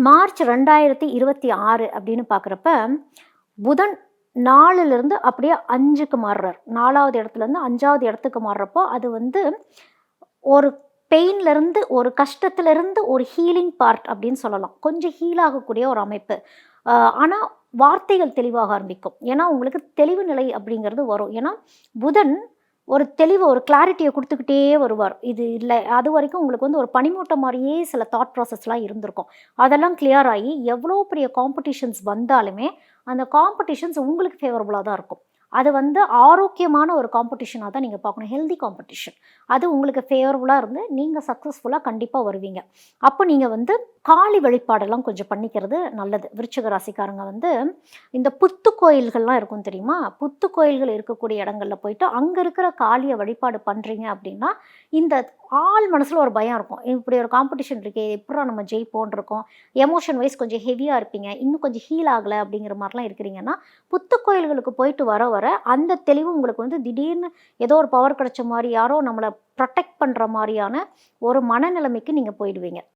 March 2026 அப்படின்னு பார்க்குறப்ப, புதன் 4லிருந்து அப்படியே 5க்கு மாறுறார். 4வது இடத்துலேருந்து 5வது இடத்துக்கு மாறுறப்போ, அது வந்து ஒரு பெயின்லேருந்து, ஒரு கஷ்டத்துலேருந்து ஒரு ஹீலிங் பார்ட் அப்படின்னு சொல்லலாம். கொஞ்சம் ஹீல் ஆகக்கூடிய ஒரு அமைப்பு. ஆனா வார்த்தைகள் தெளிவாக ஆரம்பிக்கும். ஏன்னா, உங்களுக்கு தெளிவு நிலை அப்படிங்கிறது வரும். ஏன்னா, புதன் ஒரு தெளிவு, ஒரு கிளாரிட்டிய குடுத்துக்கிட்டே வருவார். இது இல்ல அதுவரைக்கும் உங்களுக்கு வந்து ஒரு பனிமூட்டம் மாரியே சில தாட் ப்ராசஸ்லாம் இருந்திருக்கும். அதெல்லாம் கிளியர் ஆயி, எவ்வளோ பெரிய காம்படிஷன்ஸ் வந்தாலுமே, அந்த காம்படிஷன்ஸ் உங்களுக்கு ஃபேவரபுளா தான் இருக்கும். அது வந்து ஆரோக்கியமான ஒரு காம்படிஷனா தான் நீங்க பார்க்கணும். Healthy competition. அது உங்களுக்கு ஃபேவரபுளா இருந்து, நீங்க சக்சஸ்ஃபுல்லா கண்டிப்பா வருவீங்க. அப்போ நீங்க வந்து காளி வழிபாடெல்லாம் கொஞ்சம் பண்ணிக்கிறது நல்லது. விருச்சிக ராசிக்காரங்க வந்து இந்த புத்து கோயில்கள்லாம் இருக்கும் தெரியுமா? புத்து கோயில்கள் இருக்கக்கூடிய இடங்கள்ல போயிட்டு, அங்க இருக்கிற காளிய வழிபாடு பண்றீங்க அப்படின்னா, இந்த ஆள் மனசுல ஒரு பயம் இருக்கும். இப்படி ஒரு காம்படிஷன் இருக்கே, எப்புட்றா நம்ம ஜெயிப்போம்ன்னு இருக்கும். எமோஷன் வைஸ் கொஞ்சம் ஹெவியா இருப்பீங்க. இன்னும் கொஞ்சம் ஹீல் ஆகல அப்படிங்கிற மாரிலாம் இருக்கிறீங்கன்னா, புத்து கோயில்களுக்கு போயிட்டு வர வர அந்த தெளிவு உங்களுக்கு வந்து திடீர்னு ஏதோ ஒரு பவர் கிடைச்ச மாரி, யாரோ நம்மள புரொடெக்ட் பண்ற மாரியான ஒரு மனநிலைமைக்கு நீங்க போயிடுவீங்க.